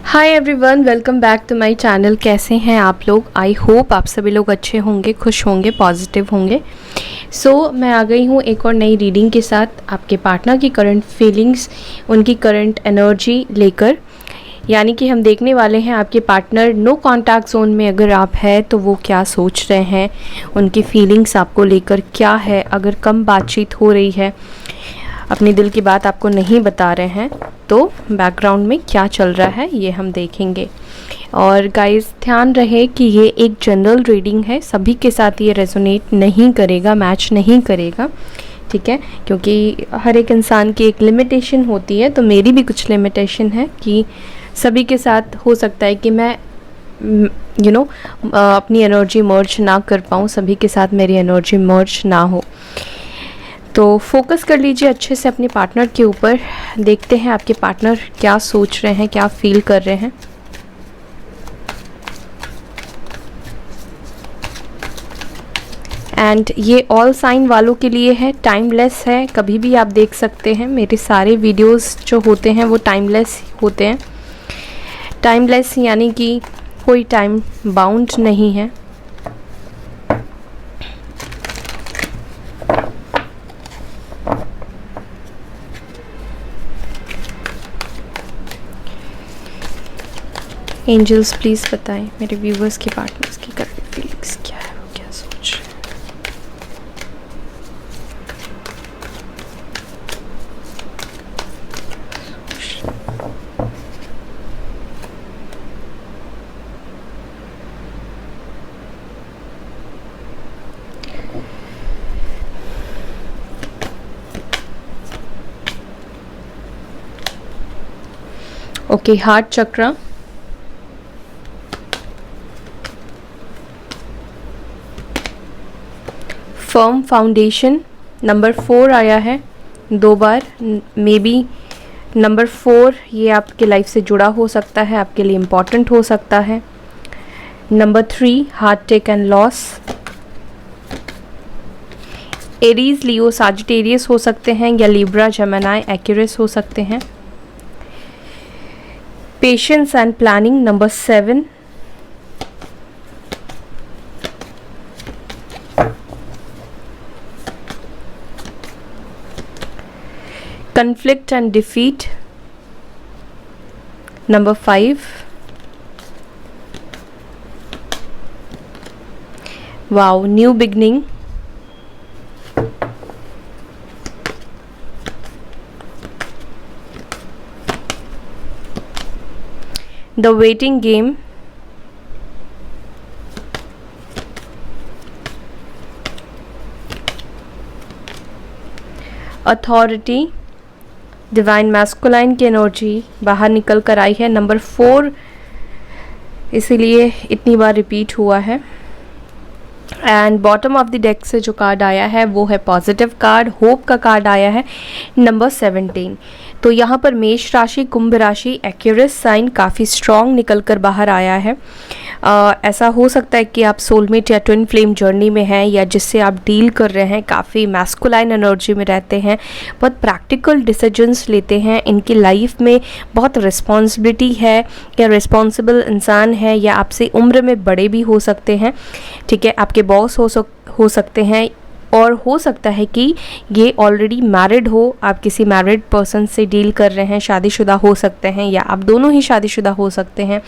Hi everyone, welcome back to my channel. कैसे हैं आप लोग? आई होप आप सभी लोग अच्छे होंगे, खुश होंगे, पॉजिटिव होंगे। मैं आ गई हूँ एक और नई रीडिंग के साथ आपके पार्टनर की करंट फीलिंग्स, उनकी करंट एनर्जी लेकर। यानी कि हम देखने वाले हैं आपके पार्टनर नो कॉन्टैक्ट जोन में अगर आप हैं तो वो क्या सोच रहे हैं, उनकी फीलिंग्स आपको लेकर क्या है। अगर कम बातचीत हो रही है, अपनी दिल की बात आपको नहीं बता रहे हैं, तो बैकग्राउंड में क्या चल रहा है ये हम देखेंगे। और गाइस ध्यान रहे कि ये एक जनरल रीडिंग है, सभी के साथ ये रेजोनेट नहीं करेगा, मैच नहीं करेगा, ठीक है। क्योंकि हर एक इंसान की एक लिमिटेशन होती है, तो मेरी भी कुछ लिमिटेशन है कि सभी के साथ हो सकता है कि मैं अपनी एनर्जी मर्ज ना कर पाऊँ, सभी के साथ मेरी एनर्जी मर्ज ना हो। तो फोकस कर लीजिए अच्छे से अपने पार्टनर के ऊपर। देखते हैं आपके पार्टनर क्या सोच रहे हैं, क्या फील कर रहे हैं। एंड ये ऑल साइन वालों के लिए है, टाइमलेस है, कभी भी आप देख सकते हैं। मेरे सारे वीडियोस जो होते हैं वो टाइमलेस होते हैं। टाइमलेस यानी कि कोई टाइम बाउंड नहीं है। एंजल्स प्लीज़ बताएं मेरे व्यूवर्स के पार्टनर्स की करंट फीलिंग्स क्या है, वो क्या सोच रहे हैं। ओके, हार्ट चक्रा, फर्म फाउंडेशन, नंबर 4 आया है 2 बार। मे बी नंबर 4 ये आपके लाइफ से जुड़ा हो सकता है, आपके लिए इम्पॉर्टेंट हो सकता है। Number 3 heartache and loss. Aries, Leo, Sagittarius हो सकते हैं, या लिब्रा, जेमिनी, एक्यूरियस हो सकते हैं। Patience and planning, number 7। conflict and defeat, number 5. Wow, new beginning, the waiting game, authority, divine masculine की एनर्जी बाहर निकल कर आई है, नंबर 4, इसीलिए इतनी बार रिपीट हुआ है। And bottom of the deck से जो कार्ड आया है वो है पॉजिटिव कार्ड, होप का कार्ड आया है, नंबर 17। तो यहाँ पर मेष राशि, कुंभ राशि, एक्यूरियस साइन काफ़ी स्ट्रॉन्ग निकल कर बाहर आया है। ऐसा हो सकता है कि आप सोलमेट या ट्विन फ्लेम जर्नी में हैं, या जिससे आप डील कर रहे हैं काफ़ी मैस्कुलाइन एनर्जी में रहते हैं, बहुत प्रैक्टिकल डिसीजंस लेते हैं, इनकी लाइफ में बहुत रिस्पॉन्सिबिलिटी है, या रिस्पॉन्सिबल इंसान है, या आपसे उम्र में बड़े भी हो सकते हैं, ठीक है। आपके बॉस हो सकते हैं, और हो सकता है कि ये ऑलरेडी मैरिड हो, आप किसी मैरिड पर्सन से डील कर रहे हैं, शादीशुदा हो सकते हैं, या आप दोनों ही शादीशुदा हो सकते हैं,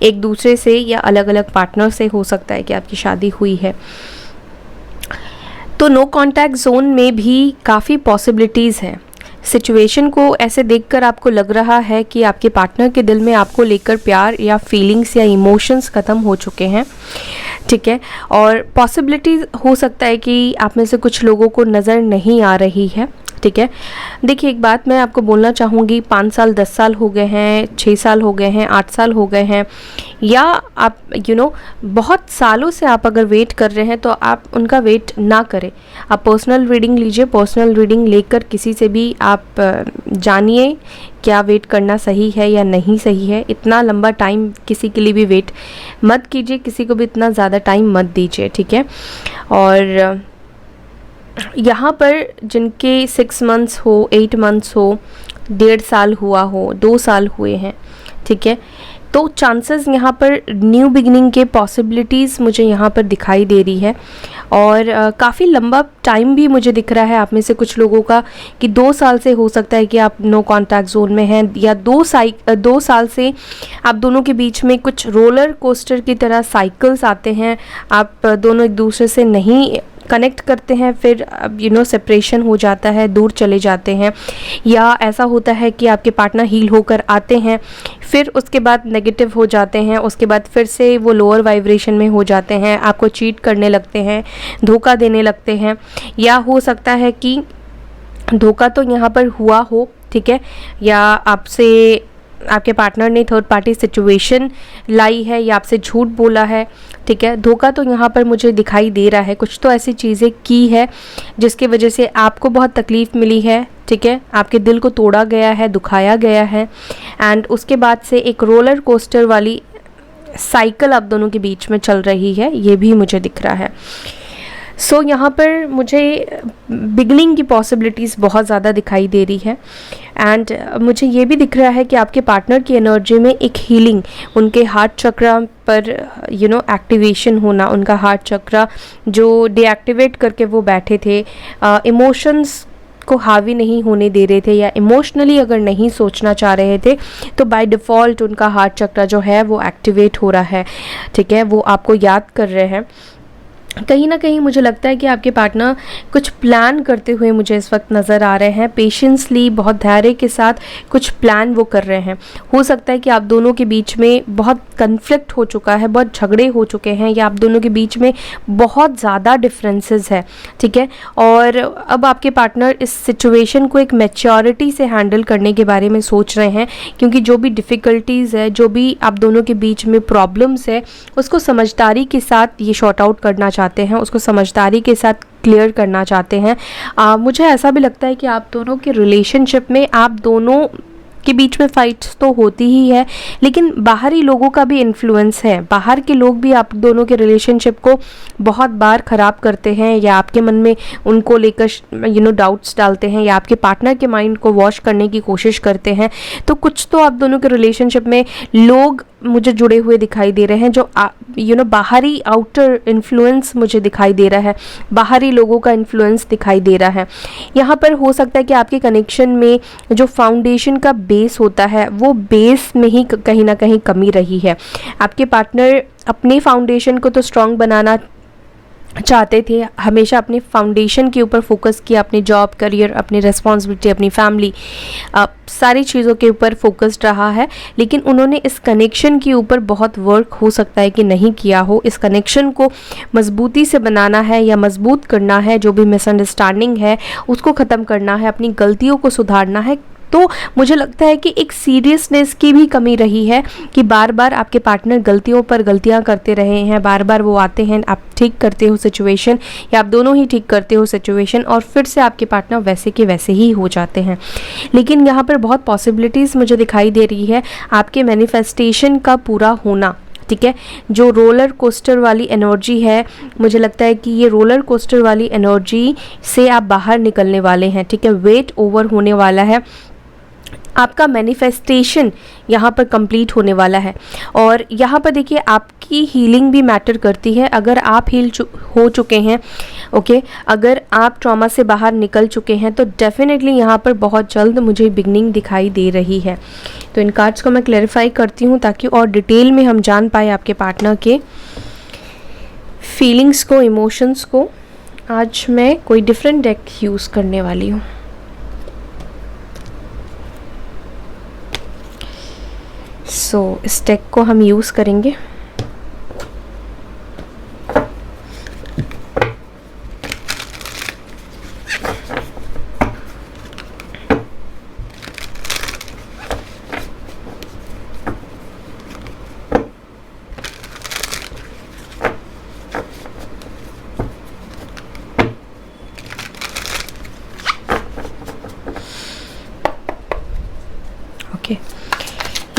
एक दूसरे से या अलग अलग पार्टनर से हो सकता है कि आपकी शादी हुई है। तो नो कॉन्टैक्ट जोन में भी काफ़ी पॉसिबिलिटीज़ हैं। सिचुएशन को ऐसे देखकर आपको लग रहा है कि आपके पार्टनर के दिल में आपको लेकर प्यार या फीलिंग्स या इमोशंस ख़त्म हो चुके हैं, ठीक है। और पॉसिबिलिटी हो सकता है कि आप में से कुछ लोगों को नज़र नहीं आ रही है, ठीक है। देखिए, एक बात मैं आपको बोलना चाहूँगी, 5 साल 10 साल हो गए हैं, 6 साल हो गए हैं, 8 साल हो गए हैं, या आप बहुत सालों से आप अगर वेट कर रहे हैं तो आप उनका वेट ना करें। आप पर्सनल रीडिंग लीजिए, पर्सनल रीडिंग लेकर किसी से भी आप जानिए क्या वेट करना सही है या नहीं सही है। इतना लंबा टाइम किसी के लिए भी वेट मत कीजिए, किसी को भी इतना ज़्यादा टाइम मत दीजिए, ठीक है। और यहाँ पर जिनके 6 मंथ्स हो, 8 मंथ्स हो, 1.5 साल हुआ हो, 2 साल हुए हैं, ठीक है, तो चांसेस यहाँ पर न्यू बिगिनिंग के पॉसिबिलिटीज़ मुझे यहाँ पर दिखाई दे रही है। और काफ़ी लंबा टाइम भी मुझे दिख रहा है आप में से कुछ लोगों का कि 2 साल से हो सकता है कि आप नो कॉन्टैक्ट जोन में हैं, या 2 साल से आप दोनों के बीच में कुछ रोलर कोस्टर की तरह साइकिल्स आते हैं, आप दोनों एक दूसरे से नहीं कनेक्ट करते हैं, फिर सेपरेशन हो जाता है, दूर चले जाते हैं। या ऐसा होता है कि आपके पार्टनर हील होकर आते हैं, फिर उसके बाद नेगेटिव हो जाते हैं, उसके बाद फिर से वो लोअर वाइब्रेशन में हो जाते हैं, आपको चीट करने लगते हैं, धोखा देने लगते हैं। या हो सकता है कि धोखा तो यहाँ पर हुआ हो, ठीक है, या आपसे आपके पार्टनर ने थर्ड पार्टी सिचुएशन लाई है, या आपसे झूठ बोला है, ठीक है। धोखा तो यहाँ पर मुझे दिखाई दे रहा है, कुछ तो ऐसी चीज़ें की है जिसकी वजह से आपको बहुत तकलीफ़ मिली है, ठीक है, आपके दिल को तोड़ा गया है, दुखाया गया है। एंड उसके बाद से एक रोलर कोस्टर वाली साइकिल आप दोनों के बीच में चल रही है, ये भी मुझे दिख रहा है। सो यहाँ पर मुझे बिगनिंग की पॉसिबिलिटीज़ बहुत ज़्यादा दिखाई दे रही है। एंड मुझे ये भी दिख रहा है कि आपके पार्टनर की एनर्जी में एक हीलिंग, उनके हार्ट चक्रा पर एक्टिवेशन होना, उनका हार्ट चक्रा जो डीएक्टिवेट करके वो बैठे थे, इमोशंस को हावी नहीं होने दे रहे थे, या इमोशनली अगर नहीं सोचना चाह रहे थे तो बाय डिफ़ॉल्ट उनका हार्ट चक्रा जो है वो एक्टिवेट हो रहा है, ठीक है, वो आपको याद कर रहे हैं। कहीं ना कहीं मुझे लगता है कि आपके पार्टनर कुछ प्लान करते हुए मुझे इस वक्त नज़र आ रहे हैं, पेशेंसली, बहुत धैर्य के साथ कुछ प्लान वो कर रहे हैं। हो सकता है कि आप दोनों के बीच में बहुत कन्फ्लिक्ट हो चुका है, बहुत झगड़े हो चुके हैं, या आप दोनों के बीच में बहुत ज़्यादा डिफरेंसेस है, ठीक है, और अब आपके पार्टनर इस सिचुएशन को एक मैच्योरिटी से हैंडल करने के बारे में सोच रहे हैं, क्योंकि जो भी डिफ़िकल्टीज़ है, जो भी आप दोनों के बीच में प्रॉब्लम्स है, उसको समझदारी के साथ ये शॉर्ट आउट करना चाहते हैं, उसको समझदारी के साथ क्लियर करना चाहते हैं। मुझे ऐसा भी लगता है कि आप दोनों के रिलेशनशिप में आप दोनों के बीच में फाइट्स तो होती ही है, लेकिन बाहरी लोगों का भी इन्फ्लुएंस है। बाहर के लोग भी आप दोनों के रिलेशनशिप को बहुत बार ख़राब करते हैं, या आपके मन में उनको लेकर डाउट्स डालते हैं, या आपके पार्टनर के माइंड को वॉश करने की कोशिश करते हैं। तो कुछ तो आप दोनों के रिलेशनशिप में लोग मुझे जुड़े हुए दिखाई दे रहे हैं, जो बाहरी आउटर इन्फ्लुएंस मुझे दिखाई दे रहा है, बाहरी लोगों का इन्फ्लुएंस दिखाई दे रहा है। यहाँ पर हो सकता है कि आपके कनेक्शन में जो फाउंडेशन का बेस होता है, वो बेस में ही कहीं ना कहीं कमी रही है। आपके पार्टनर अपने फाउंडेशन को तो स्ट्रॉन्ग बनाना चाहते थे, हमेशा अपने फाउंडेशन के ऊपर फोकस किया, अपने जॉब, करियर, अपनी रिस्पॉन्सिबिलिटी, अपनी फैमिली, सारी चीज़ों के ऊपर फोकस्ड रहा है, लेकिन उन्होंने इस कनेक्शन के ऊपर बहुत वर्क हो सकता है कि नहीं किया हो। इस कनेक्शन को मजबूती से बनाना है या मजबूत करना है, जो भी मिसअंडरस्टैंडिंग है उसको ख़त्म करना है, अपनी गलतियों को सुधारना है। तो मुझे लगता है कि एक सीरियसनेस की भी कमी रही है कि बार बार आपके पार्टनर गलतियों पर गलतियां करते रहे हैं, बार बार वो आते हैं, आप ठीक करते हो सिचुएशन, या आप दोनों ही ठीक करते हो सिचुएशन, और फिर से आपके पार्टनर वैसे के वैसे ही हो जाते हैं। लेकिन यहाँ पर बहुत पॉसिबिलिटीज़ मुझे दिखाई दे रही है आपके मैनिफेस्टेशन का पूरा होना, ठीक है। जो रोलर कोस्टर वाली एनर्जी है, मुझे लगता है कि ये रोलर कोस्टर वाली एनर्जी से आप बाहर निकलने वाले हैं, ठीक है, वेट ओवर होने वाला है, आपका मैनिफेस्टेशन यहाँ पर कंप्लीट होने वाला है। और यहाँ पर देखिए आपकी हीलिंग भी मैटर करती है। अगर आप हो चुके हैं, ओके, अगर आप ट्रॉमा से बाहर निकल चुके हैं, तो डेफिनेटली यहाँ पर बहुत जल्द मुझे बिगनिंग दिखाई दे रही है। तो इन कार्ड्स को मैं क्लैरिफाई करती हूँ ताकि और डिटेल में हम जान पाए आपके पार्टनर के फीलिंग्स को, इमोशंस को। आज मैं कोई डिफरेंट डेक यूज़ करने वाली हूँ। इस डेक को हम यूज़ करेंगे।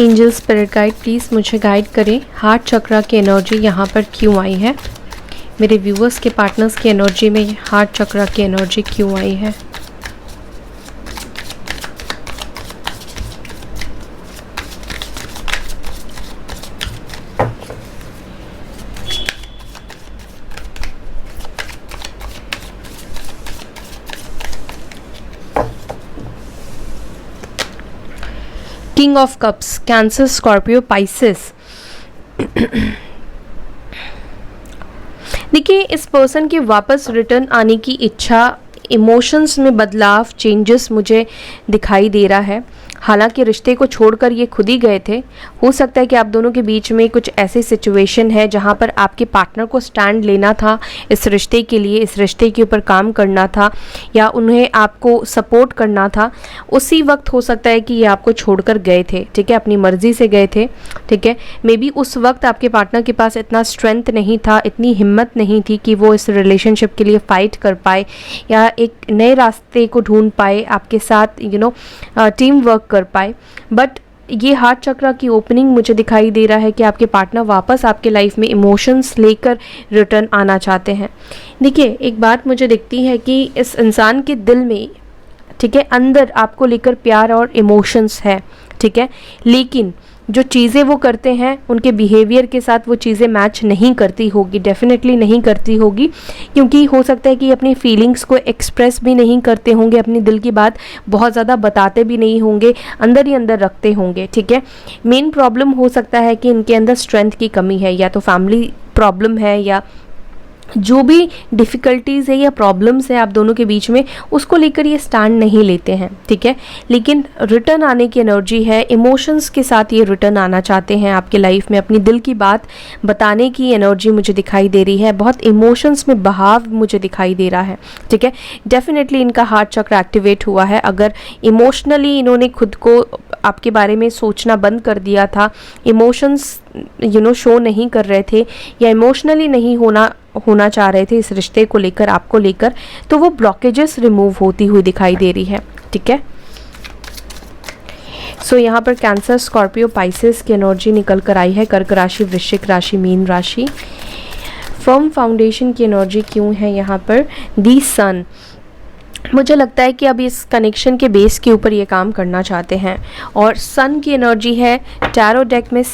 एंजल स्पिरिट गाइड प्लीज़ मुझे गाइड करें, हार्ट चक्रा की एनर्जी यहाँ पर क्यों आई है? मेरे व्यूअर्स के पार्टनर्स की एनर्जी में हार्ट चक्रा की एनर्जी क्यों आई है? King of cups, cancer, Scorpio, Pisces. देखिए, इस पर्सन के वापस रिटर्न आने की इच्छा, इमोशंस में बदलाव, चेंजेस मुझे दिखाई दे रहा है। हालांकि रिश्ते को छोड़कर ये खुद ही गए थे। हो सकता है कि आप दोनों के बीच में कुछ ऐसी सिचुएशन है जहाँ पर आपके पार्टनर को स्टैंड लेना था इस रिश्ते के लिए, इस रिश्ते के ऊपर काम करना था, या उन्हें आपको सपोर्ट करना था। उसी वक्त हो सकता है कि ये आपको छोड़कर गए थे, ठीक है, अपनी मर्जी से गए थे, ठीक है। मे बी उस वक्त आपके पार्टनर के पास इतना स्ट्रेंथ नहीं था, इतनी हिम्मत नहीं थी कि वो इस रिलेशनशिप के लिए फ़ाइट कर पाए या एक नए रास्ते को ढूंढ पाए, आपके साथ टीम वर्क कर पाए। बट ये हार्ट चक्र की ओपनिंग मुझे दिखाई दे रहा है कि आपके पार्टनर वापस आपके लाइफ में इमोशंस लेकर रिटर्न आना चाहते हैं। देखिए, एक बात मुझे दिखती है कि इस इंसान के दिल में, ठीक है, अंदर आपको लेकर प्यार और इमोशंस है, ठीक है, लेकिन जो चीज़ें वो करते हैं उनके बिहेवियर के साथ वो चीज़ें मैच नहीं करती होगी, डेफिनेटली नहीं करती होगी, क्योंकि हो सकता है कि अपनी फीलिंग्स को एक्सप्रेस भी नहीं करते होंगे, अपनी दिल की बात बहुत ज़्यादा बताते भी नहीं होंगे, अंदर ही अंदर रखते होंगे, ठीक है। मेन प्रॉब्लम हो सकता है कि इनके अंदर स्ट्रेंथ की कमी है, या तो फैमिली प्रॉब्लम है, या जो भी डिफ़िकल्टीज़ है या प्रॉब्लम्स है आप दोनों के बीच में, उसको लेकर ये स्टैंड नहीं लेते हैं, ठीक है। लेकिन रिटर्न आने की एनर्जी है, इमोशंस के साथ ये रिटर्न आना चाहते हैं आपके लाइफ में, अपनी दिल की बात बताने की एनर्जी मुझे दिखाई दे रही है, बहुत इमोशंस में बहाव मुझे दिखाई दे रहा है, ठीक है। डेफिनेटली इनका हार्ट चक्र एक्टिवेट हुआ है। अगर इमोशनली इन्होंने खुद को आपके बारे में सोचना बंद कर दिया था, इमोशंस शो नहीं कर रहे थे, या इमोशनली नहीं होना चाह रहे थे इस रिश्ते को लेकर, आपको लेकर, तो वो ब्लॉकेजेस रिमूव होती हुई दिखाई दे रही है, ठीक है। सो यहाँ पर कैंसर, स्कॉर्पियो, पाइसेस की एनर्जी निकल कर आई है। कर्क राशि, वृश्चिक राशि, मीन राशि। फर्म फाउंडेशन की एनर्जी क्यों है यहाँ पर? दी सन। मुझे लगता है कि अब इस कनेक्शन के बेस के ऊपर ये काम करना चाहते हैं, और सन की एनर्जी है। टैरो डेक में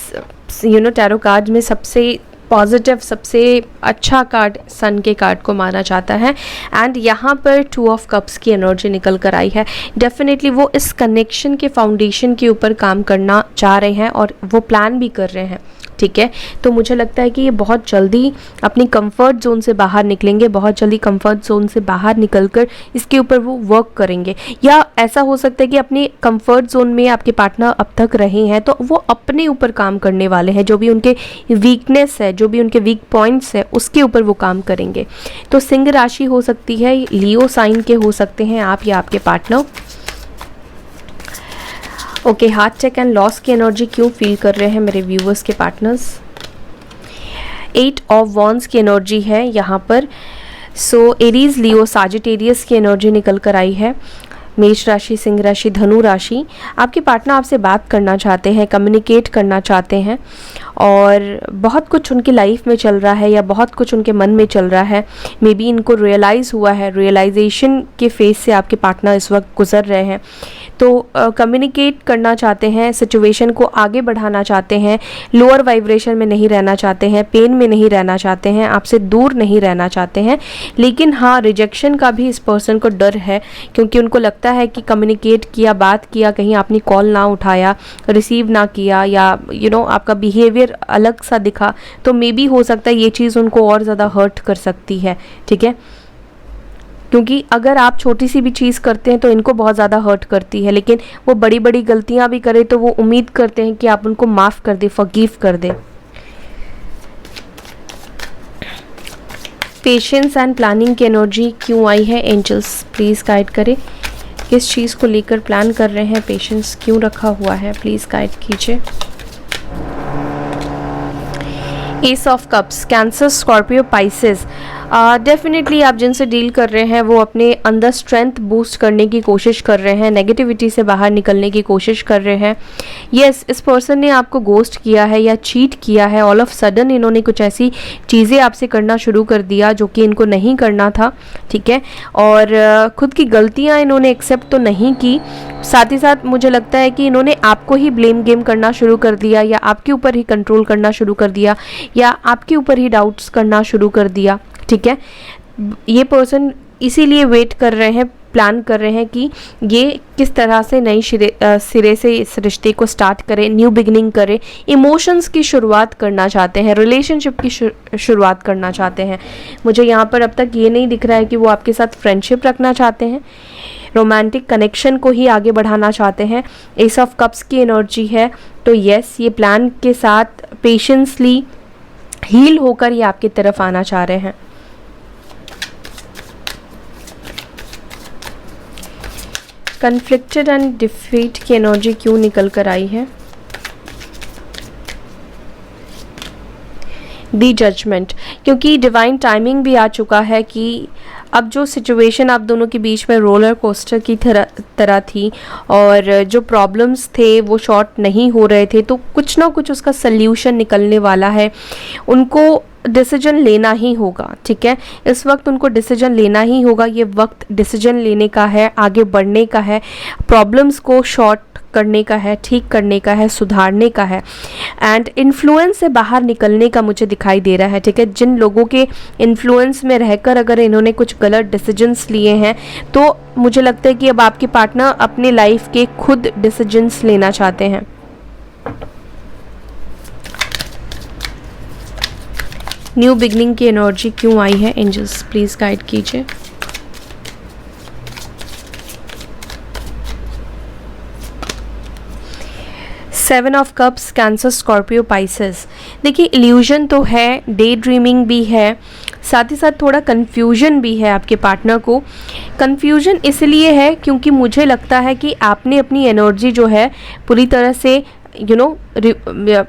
टैरो कार्ड में सबसे पॉजिटिव, सबसे अच्छा कार्ड सन के कार्ड को माना जाता है। एंड यहाँ पर 2 ऑफ कप्स की एनर्जी निकल कर आई है। डेफिनेटली वो इस कनेक्शन के फाउंडेशन के ऊपर काम करना चाह रहे हैं और वो प्लान भी कर रहे हैं, ठीक है। तो मुझे लगता है कि ये बहुत जल्दी अपनी कंफर्ट जोन से बाहर निकलेंगे, बहुत जल्दी कंफर्ट जोन से बाहर निकलकर इसके ऊपर वो वर्क करेंगे। या ऐसा हो सकता है कि अपने कंफर्ट जोन में आपके पार्टनर अब तक रहे हैं, तो वो अपने ऊपर काम करने वाले हैं, जो भी उनके वीकनेस है, जो भी उनके वीक पॉइंट्स है, उसके ऊपर वो काम करेंगे। तो सिंह राशि हो सकती है, लियो साइन के हो सकते हैं आप या आपके partner. Okay, heart attack and loss की एनर्जी क्यों फील कर रहे हैं मेरे व्यूवर्स के पार्टनर्स? 8 ऑफ वॉन्ड्स की एनर्जी है यहाँ पर। सो एरीज, लियो, साजिटेरियस की एनर्जी निकल कर आई है। मेष राशि, सिंह राशि, धनु राशि। आपके पार्टनर आपसे बात करना चाहते हैं, कम्युनिकेट करना चाहते हैं, और बहुत कुछ उनकी लाइफ में चल रहा है या बहुत कुछ उनके मन में चल रहा है। मे बी इनको रियलाइज़ हुआ है, रियलाइजेशन के फेज से आपके पार्टनर इस वक्त गुजर रहे हैं। तो कम्युनिकेट करना चाहते हैं, सिचुएशन को आगे बढ़ाना चाहते हैं, लोअर वाइब्रेशन में नहीं रहना चाहते हैं, पेन में नहीं रहना चाहते हैं, आपसे दूर नहीं रहना चाहते हैं। लेकिन हाँ, रिजेक्शन का भी इस पर्सन को डर है, क्योंकि उनको लगता है कि कम्युनिकेट किया, बात किया, कहीं आपने कॉल ना उठाया, रिसीव ना किया, या आपका बिहेवियर अलग सा दिखा, तो मे बी हो सकता है ये चीज़ उनको और ज़्यादा हर्ट कर सकती है, ठीक है। क्योंकि अगर आप छोटी सी भी चीज़ करते हैं तो इनको बहुत ज़्यादा हर्ट करती है, लेकिन वो बड़ी बड़ी गलतियां भी करें तो वो उम्मीद करते हैं कि आप उनको माफ़ कर दें, फॉरगिव कर दें। पेशेंस एंड प्लानिंग की एनर्जी क्यों आई है? एंजल्स प्लीज़ गाइड करें, किस चीज़ को लेकर प्लान कर रहे हैं, पेशेंस क्यों रखा हुआ है, प्लीज़ गाइड कीजिए। S of cups, cancer, Scorpio, Pisces. Definitely आप जिनसे डील कर रहे हैं वो अपने अंदर स्ट्रेंथ बूस्ट करने की कोशिश कर रहे हैं, नेगेटिविटी से बाहर निकलने की कोशिश कर रहे हैं। यस, इस पर्सन ने आपको गोस्ट किया है या चीट किया है। ऑल ऑफ सडन इन्होंने कुछ ऐसी चीज़ें आपसे करना शुरू कर दिया जो कि इनको नहीं करना था, ठीक है। और खुद की गलतियां इन्होंने एक्सेप्ट तो नहीं की, साथ ही साथ मुझे लगता है कि इन्होंने आपको ही ब्लेम गेम करना शुरू कर दिया, या आपके ऊपर ही कंट्रोल करना शुरू कर दिया, या आपके ऊपर ही डाउट्स करना शुरू कर दिया, ठीक है। ये पर्सन इसीलिए वेट कर रहे हैं प्लान कर रहे हैं कि ये किस तरह से नई सिरे से इस रिश्ते को स्टार्ट करें, न्यू बिगनिंग करें, इमोशंस की शुरुआत करना चाहते हैं, रिलेशनशिप की शुरुआत करना चाहते हैं। मुझे यहाँ पर अब तक ये नहीं दिख रहा है कि वो आपके साथ फ्रेंडशिप रखना चाहते हैं, रोमांटिक कनेक्शन को ही आगे बढ़ाना चाहते हैं। एस ऑफ कप्स की एनर्जी है, तो यस, ये प्लान के साथ पेशेंसली हील होकर ये आपकी तरफ आना चाह रहे हैं। कन्फ्लिक्टेड एंड डिफीट की एनर्जी क्यों निकल कर आई है? दी जजमेंट, क्योंकि डिवाइन टाइमिंग भी आ चुका है कि अब जो सिचुएशन आप दोनों के बीच में रोलर कोस्टर की तरह थी और जो प्रॉब्लम्स थे वो शॉर्ट नहीं हो रहे थे, तो कुछ ना कुछ उसका सल्यूशन निकलने वाला है। उनको डिसीजन लेना ही होगा, ठीक है, इस वक्त उनको डिसीजन लेना ही होगा। ये वक्त डिसीजन लेने का है, आगे बढ़ने का है, प्रॉब्लम्स को शॉर्ट करने का है, ठीक करने का है, सुधारने का है एंड इन्फ्लुएंस से बाहर निकलने का मुझे दिखाई दे रहा है, ठीक है। जिन लोगों के इन्फ्लुएंस में रहकर अगर इन्होंने कुछ गलत डिसीजंस लिए हैं, तो मुझे लगता है कि अब आपके पार्टनर अपने लाइफ के खुद डिसीजंस लेना चाहते हैं। न्यू बिगनिंग की एनर्जी क्यों आई है? एंजल्स प्लीज गाइड कीजिए। Seven of cups, cancer, Scorpio, Pisces. देखिए, इल्यूजन तो है, डे ड्रीमिंग भी है, साथ ही साथ थोड़ा कन्फ्यूजन भी है आपके पार्टनर को। कन्फ्यूजन इसलिए है क्योंकि मुझे लगता है कि आपने अपनी एनर्जी जो है पूरी तरह से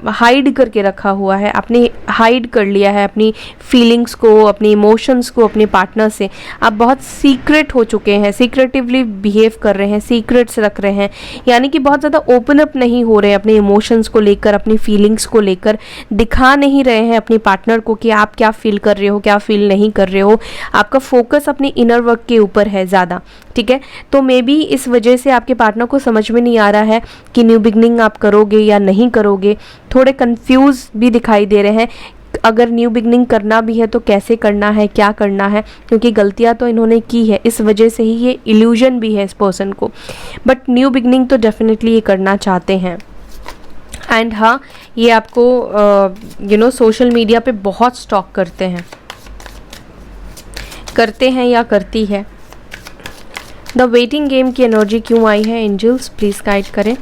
हाइड करके रखा हुआ है, आपने हाइड कर लिया है अपनी फीलिंग्स को, अपनी इमोशंस को अपने पार्टनर से। आप बहुत सीक्रेट हो चुके हैं, सीक्रेटिवली बिहेव कर रहे हैं, सीक्रेट्स रख रहे हैं, यानी कि बहुत ज़्यादा ओपन अप नहीं हो रहे हैं अपने इमोशंस को लेकर, अपनी फीलिंग्स को लेकर, दिखा नहीं रहे हैं अपने पार्टनर को कि आप क्या फील कर रहे हो, क्या फील नहीं कर रहे हो। आपका फोकस अपने इनर वर्क के ऊपर है ज़्यादा, ठीक है। तो मे बी इस वजह से आपके पार्टनर को समझ में नहीं आ रहा है कि न्यू बिगनिंग आप करोगे या नहीं करोगे। थोड़े कंफ्यूज भी दिखाई दे रहे हैं, अगर न्यू बिगनिंग करना भी है तो कैसे करना है, क्या करना है, क्योंकि गलतियां तो इन्होंने की है, इस वजह से ही ये इल्यूजन भी है इस पर्सन को। बट न्यू बिगनिंग तो डेफिनेटली ये करना चाहते हैं। एंड हाँ, ये आपको सोशल मीडिया पे बहुत स्टॉक करते हैं या करती है। द वेटिंग गेम की एनर्जी क्यों आई है? एंजल्स प्लीज गाइड करें।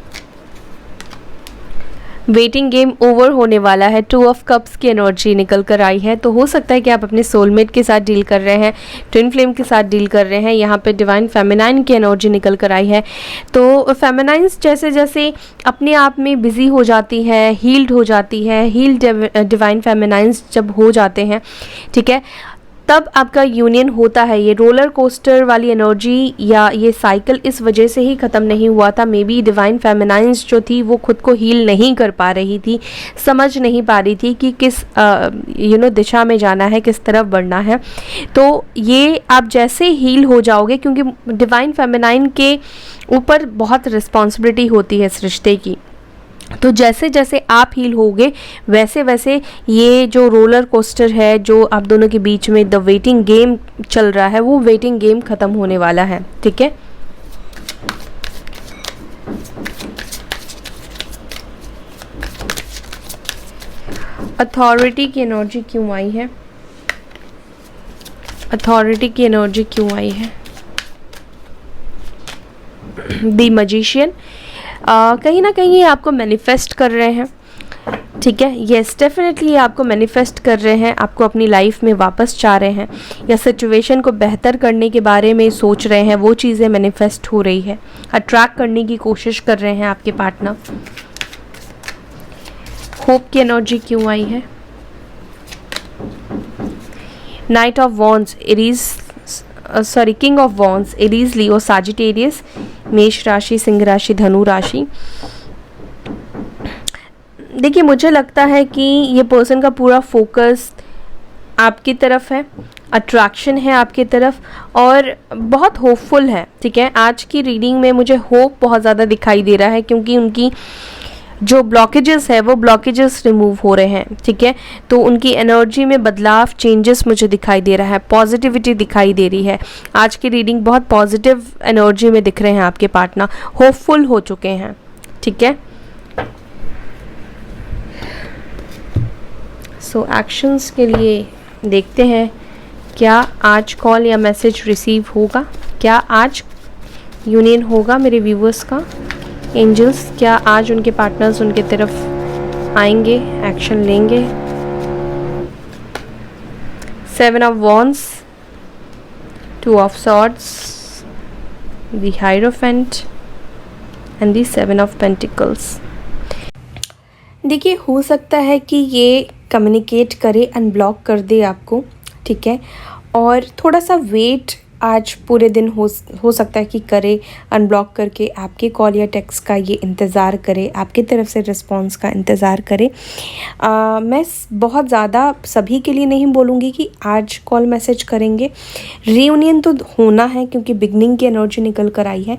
वेटिंग गेम ओवर होने वाला है, 2 ऑफ कप्स की एनर्जी निकल कर आई है। तो हो सकता है कि आप अपने सोलमेट के साथ डील कर रहे हैं, ट्विन फ्लेम के साथ डील कर रहे हैं। यहाँ पे डिवाइन फेमिनाइन की एनर्जी निकल कर आई है। तो फेमिनाइंस जैसे जैसे अपने आप में बिजी हो जाती है, हील्ड हो जाती है, हील्ड डिवाइन फेमिनाइंस जब हो जाते हैं, ठीक है, तब आपका यूनियन होता है। ये रोलर कोस्टर वाली एनर्जी या ये साइकिल इस वजह से ही ख़त्म नहीं हुआ था। मे बी डिवाइन फेमिनाइंस जो थी वो खुद को हील नहीं कर पा रही थी, समझ नहीं पा रही थी कि किस दिशा में जाना है, किस तरफ बढ़ना है। तो ये आप जैसे हील हो जाओगे, क्योंकि डिवाइन फेमिनाइन के ऊपर बहुत रिस्पॉन्सिबिलिटी होती है इस रिश्ते की, तो जैसे जैसे आप हील होगे वैसे वैसे ये जो रोलर कोस्टर है जो आप दोनों के बीच में द वेटिंग गेम चल रहा है, वो वेटिंग गेम ख़त्म होने वाला है, ठीक है। अथॉरिटी की एनर्जी क्यों आई है? अथॉरिटी की एनर्जी क्यों आई है? द मैजिशियन, कहीं ना कहीं ये आपको मैनिफेस्ट कर रहे हैं, ठीक है। येस, डेफिनेटली ये आपको मैनिफेस्ट कर रहे हैं, आपको अपनी लाइफ में वापस चाह रहे हैं या सिचुएशन को बेहतर करने के बारे में सोच रहे हैं, वो चीज़ें मैनिफेस्ट हो रही है, अट्रैक्ट करने की कोशिश कर रहे हैं आपके पार्टनर। होप की एनर्जी क्यों आई है? Night of wands, king of wands, Aries, Leo, Sagittarius, मेष राशि, सिंह राशि, धनु राशि। देखिए, मुझे लगता है कि ये पर्सन का पूरा फोकस आपकी तरफ है, अट्रैक्शन है आपकी तरफ और बहुत होपफुल है, ठीक है। आज की रीडिंग में मुझे होप बहुत ज़्यादा दिखाई दे रहा है, क्योंकि उनकी जो ब्लॉकेजेस है वो ब्लॉकेजेस रिमूव हो रहे हैं, ठीक है। तो उनकी एनर्जी में बदलाव, चेंजेस मुझे दिखाई दे रहा है, पॉजिटिविटी दिखाई दे रही है। आज की रीडिंग बहुत पॉजिटिव एनर्जी में दिख रहे हैं आपके पार्टनर, होपफुल हो चुके हैं, ठीक है। सो एक्शंस के लिए देखते हैं क्या आज कॉल या मैसेज रिसीव होगा, क्या आज यूनियन होगा मेरे व्यूवर्स का। एंजल्स क्या आज उनके पार्टनर्स उनके तरफ आएंगे, एक्शन लेंगे। 7 of wands, 2 of swords, the hierophant and the 7 of pentacles. देखिए, हो सकता है कि ये कम्युनिकेट करे, अनब्लॉक कर दे आपको, ठीक है। और थोड़ा सा वेट आज पूरे दिन हो सकता है कि करे, अनब्लॉक करके आपके कॉल या टेक्स्ट का ये इंतज़ार करे, आपकी तरफ से रिस्पॉन्स का इंतज़ार करे। मैं बहुत ज़्यादा सभी के लिए नहीं बोलूँगी कि आज कॉल मैसेज करेंगे। रीयूनियन तो होना है क्योंकि बिगनिंग की एनर्जी निकल कर आई है,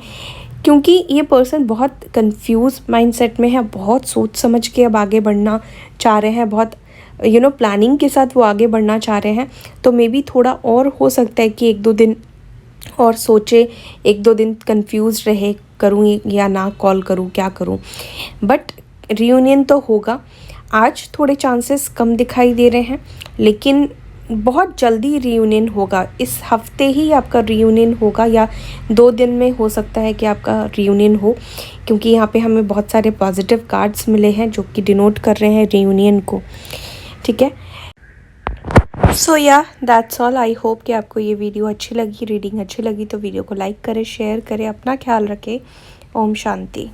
क्योंकि ये पर्सन बहुत कंफ्यूज माइंडसेट में है, बहुत सोच समझ के अब आगे बढ़ना चाह रहे हैं, बहुत प्लानिंग के साथ वो आगे बढ़ना चाह रहे हैं। तो मे बी थोड़ा और हो सकता है कि 1-2 दिन और सोचे, 1-2 दिन कंफ्यूज रहे, करूँ या ना कॉल करूँ, क्या करूँ। बट रीयूनियन तो होगा। आज थोड़े चांसेस कम दिखाई दे रहे हैं, लेकिन बहुत जल्दी रीयूनियन होगा। इस हफ्ते ही आपका रीयूनियन होगा या 2 दिन में हो सकता है कि आपका रीयूनियन हो, क्योंकि यहाँ पे हमें बहुत सारे पॉजिटिव कार्ड्स मिले हैं जो कि डिनोट कर रहे हैं रीयूनियन को, ठीक है। सो या दैट्स ऑल। आई होप कि आपको ये वीडियो अच्छी लगी, रीडिंग अच्छी लगी तो वीडियो को लाइक करें, शेयर करें, अपना ख्याल रखें। ओम शांति।